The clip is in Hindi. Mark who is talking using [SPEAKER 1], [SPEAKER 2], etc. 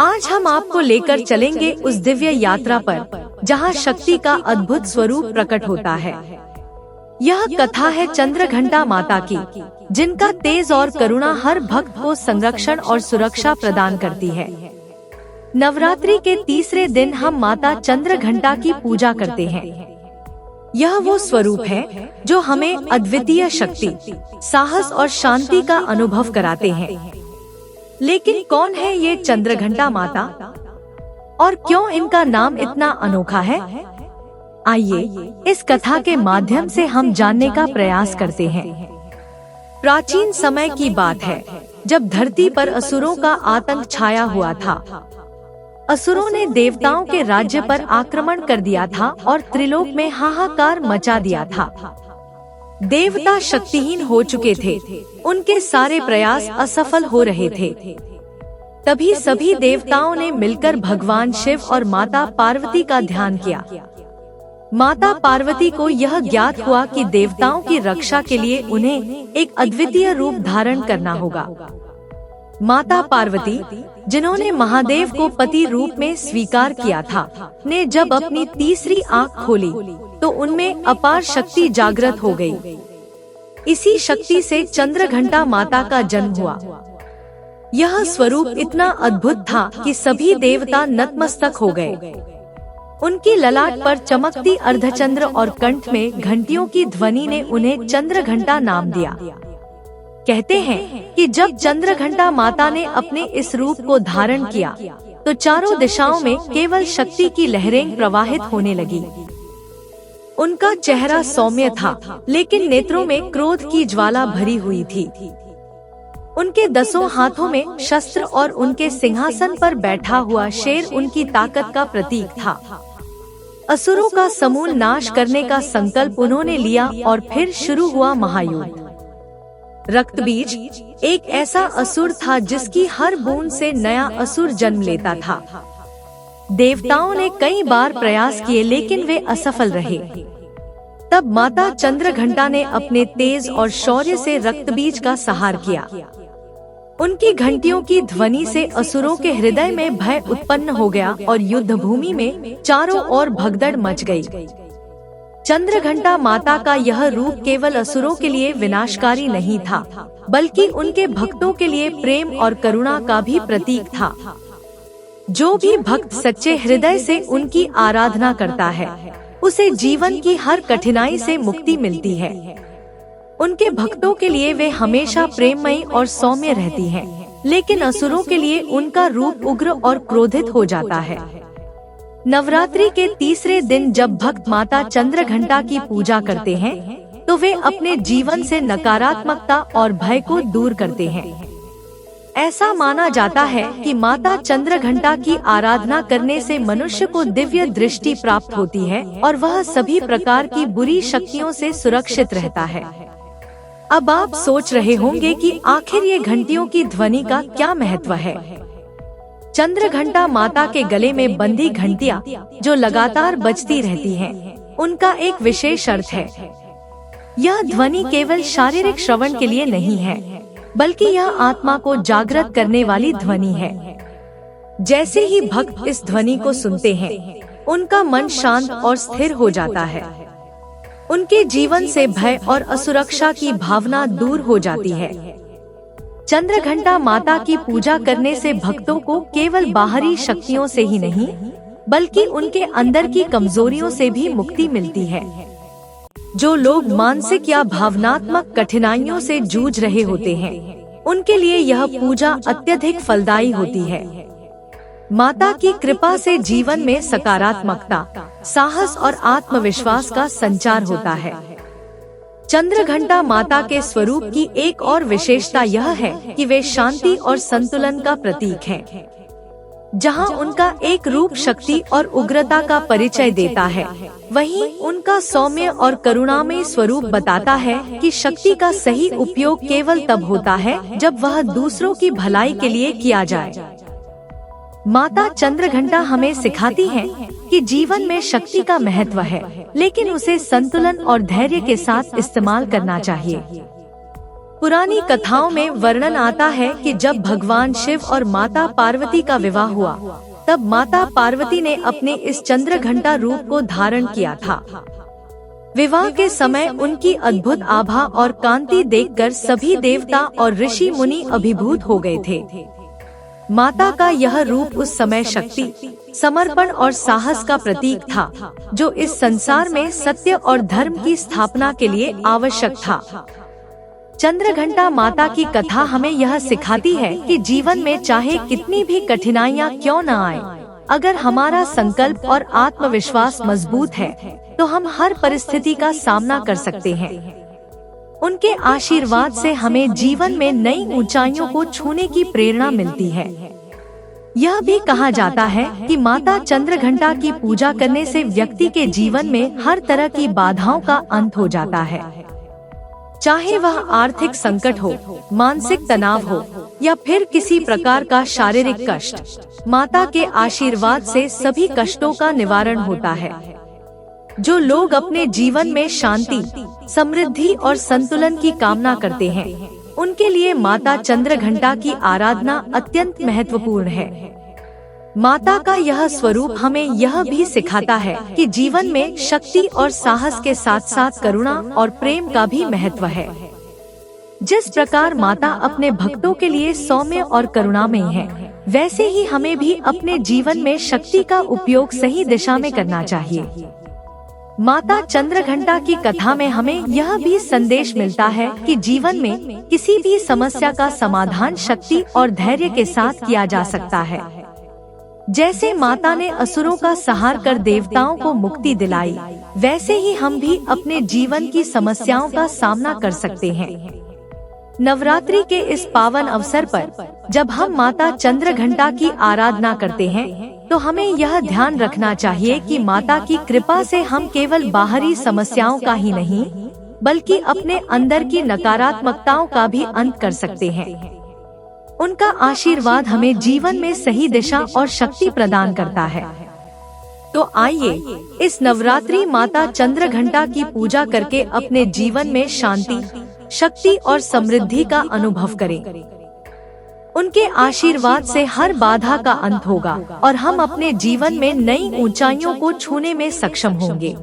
[SPEAKER 1] आज हम आपको लेकर चलेंगे उस दिव्य यात्रा पर जहां शक्ति का अद्भुत स्वरूप प्रकट होता है। यह कथा है चंद्रघंटा माता की, जिनका तेज और करुणा हर भक्त को संरक्षण और सुरक्षा प्रदान करती है। नवरात्रि के तीसरे दिन हम माता चंद्रघंटा की पूजा करते हैं। यह वो स्वरूप है जो हमें अद्वितीय शक्ति, साहस और शांति का अनुभव कराते हैं। लेकिन कौन है ये चंद्रघंटा माता और क्यों इनका नाम इतना अनोखा है? आइए इस कथा के माध्यम से हम जानने का प्रयास करते हैं। प्राचीन समय की बात है, जब धरती पर असुरों का आतंक छाया हुआ था। असुरों ने देवताओं के राज्य पर आक्रमण कर दिया था और त्रिलोक में हाहाकार मचा दिया था। देवता शक्तिहीन हो चुके थे, उनके सारे प्रयास असफल हो रहे थे। तभी सभी देवताओं ने मिलकर भगवान शिव और माता पार्वती का ध्यान किया। माता पार्वती को यह ज्ञात हुआ कि देवताओं की रक्षा के लिए उन्हें एक अद्वितीय रूप धारण करना होगा। माता पार्वती, जिन्होंने महादेव को पति रूप में स्वीकार किया था, ने जब अपनी तीसरी आँख खोली तो उनमें अपार शक्ति जागृत हो गई। इसी शक्ति से चंद्रघंटा माता का जन्म हुआ। यह स्वरूप इतना अद्भुत था कि सभी देवता नतमस्तक हो गए। उनकी ललाट पर चमकती अर्धचंद्र और कंठ में घंटियों की ध्वनि ने उन्हें चंद्रघंटा नाम दिया। कहते हैं कि जब चंद्रघंटा माता ने अपने इस रूप को धारण किया तो चारों दिशाओं में केवल शक्ति की लहरें प्रवाहित होने लगी। उनका चेहरा सौम्य था, लेकिन नेत्रों में क्रोध की ज्वाला भरी हुई थी। उनके 10 हाथों में शस्त्र और उनके सिंहासन पर बैठा हुआ शेर उनकी ताकत का प्रतीक था। असुरों का समूल नाश करने का संकल्प उन्होंने लिया और फिर शुरू हुआ महायुद्ध। रक्तबीज एक ऐसा असुर था जिसकी हर बूंद से नया असुर जन्म लेता था। देवताओं ने कई बार प्रयास किए, लेकिन वे असफल रहे। तब माता चंद्रघंटा ने अपने तेज और शौर्य से रक्तबीज का संहार किया। उनकी घंटियों की ध्वनि से असुरों के हृदय में भय उत्पन्न हो गया और युद्ध भूमि में चारों ओर भगदड़ मच गई। चंद्रघंटा माता का यह रूप केवल असुरों के लिए विनाशकारी नहीं था, बल्कि उनके भक्तों के लिए प्रेम और करुणा का भी प्रतीक था। जो भी भक्त सच्चे हृदय से उनकी आराधना करता है, उसे जीवन की हर कठिनाई से मुक्ति मिलती है। उनके भक्तों के लिए वे हमेशा प्रेममयी और सौम्य रहती हैं, लेकिन असुरों के लिए उनका रूप उग्र और क्रोधित हो जाता है। नवरात्रि के तीसरे दिन जब भक्त माता चंद्रघंटा की पूजा करते हैं, तो वे अपने जीवन से नकारात्मकता और भय को दूर करते हैं। ऐसा माना जाता है कि माता चंद्रघंटा की आराधना करने से मनुष्य को दिव्य दृष्टि प्राप्त होती है और वह सभी प्रकार की बुरी शक्तियों से सुरक्षित रहता है। अब आप सोच रहे होंगे कि आखिर ये घंटियों की ध्वनि का क्या महत्व है? चंद्रघंटा माता के गले में बंधी घंटियां, जो लगातार बजती रहती हैं, उनका एक विशेष अर्थ है। यह ध्वनि केवल शारीरिक श्रवण के लिए नहीं है, बल्कि यह आत्मा को जागृत करने वाली ध्वनि है। जैसे ही भक्त इस ध्वनि को सुनते हैं, उनका मन शांत और स्थिर हो जाता है। उनके जीवन से भय और असुरक्षा की भावना दूर हो जाती है। चंद्रघंटा माता की पूजा करने से भक्तों को केवल बाहरी शक्तियों से ही नहीं, बल्कि उनके अंदर की कमजोरियों से भी मुक्ति मिलती है। जो लोग मानसिक या भावनात्मक कठिनाइयों से जूझ रहे होते हैं, उनके लिए यह पूजा अत्यधिक फलदायी होती है। माता की कृपा से जीवन में सकारात्मकता, साहस और आत्मविश्वास का संचार होता है। चंद्रघंटा माता के स्वरूप की एक और विशेषता यह है कि वे शांति और संतुलन का प्रतीक हैं। जहां उनका एक रूप शक्ति और उग्रता का परिचय देता है, वहीं उनका सौम्य और करुणामय स्वरूप बताता है कि शक्ति का सही उपयोग केवल तब होता है जब वह दूसरों की भलाई के लिए किया जाए। माता चंद्रघंटा हमें सिखाती हैं कि जीवन में शक्ति का महत्व है, लेकिन उसे संतुलन और धैर्य के साथ इस्तेमाल करना चाहिए। पुरानी कथाओं में वर्णन आता है कि जब भगवान शिव और माता पार्वती का विवाह हुआ, तब माता पार्वती ने अपने इस चंद्र घंटा रूप को धारण किया था। विवाह के समय उनकी अद्भुत आभा और कांति देखकर सभी देवता और ऋषि मुनि अभिभूत हो गए थे। माता का यह रूप उस समय शक्ति, समर्पण और साहस का प्रतीक था, जो इस संसार में सत्य और धर्म की स्थापना के लिए आवश्यक था। चंद्रघंटा माता की कथा हमें यह सिखाती है कि जीवन में चाहे कितनी भी कठिनाइयाँ क्यों न आए, अगर हमारा संकल्प और आत्मविश्वास मजबूत है तो हम हर परिस्थिति का सामना कर सकते हैं। उनके आशीर्वाद से हमें जीवन में नई ऊंचाइयों को छूने की प्रेरणा मिलती है। यह भी कहा जाता है कि माता चंद्रघंटा की पूजा करने से व्यक्ति के जीवन में हर तरह की बाधाओं का अंत हो जाता है। चाहे वह आर्थिक संकट हो, मानसिक तनाव हो या फिर किसी प्रकार का शारीरिक कष्ट, माता के आशीर्वाद से सभी कष्टों का निवारण होता है। जो लोग अपने जीवन में शांति, समृद्धि और संतुलन की कामना करते हैं, उनके लिए माता चंद्रघंटा की आराधना अत्यंत महत्वपूर्ण है। माता का यह स्वरूप हमें यह भी सिखाता है कि जीवन में शक्ति और साहस के साथ साथ करुणा और प्रेम का भी महत्व है। जिस प्रकार माता अपने भक्तों के लिए सौम्य और करुणामयी है, वैसे ही हमें भी अपने जीवन में शक्ति का उपयोग सही दिशा में करना चाहिए। माता चंद्रघंटा की कथा में हमें यह भी संदेश मिलता है कि जीवन में किसी भी समस्या का समाधान शक्ति और धैर्य के साथ किया जा सकता है। जैसे माता ने असुरों का संहार कर देवताओं को मुक्ति दिलाई, वैसे ही हम भी अपने जीवन की समस्याओं का सामना कर सकते हैं। नवरात्रि के इस पावन अवसर पर जब हम माता चंद्रघंटा की आराधना करते हैं, तो हमें यह ध्यान रखना चाहिए कि माता की कृपा से हम केवल बाहरी समस्याओं का ही नहीं, बल्कि अपने अंदर की नकारात्मकताओं का भी अंत कर सकते हैं। उनका आशीर्वाद हमें जीवन में सही दिशा और शक्ति प्रदान करता है। तो आइए इस नवरात्रि माता चंद्रघंटा की पूजा करके अपने जीवन में शांति, शक्ति और समृद्धि का अनुभव करें। उनके आशीर्वाद से हर बाधा का अंत होगा और हम अपने जीवन में नई ऊंचाइयों को छूने में सक्षम होंगे।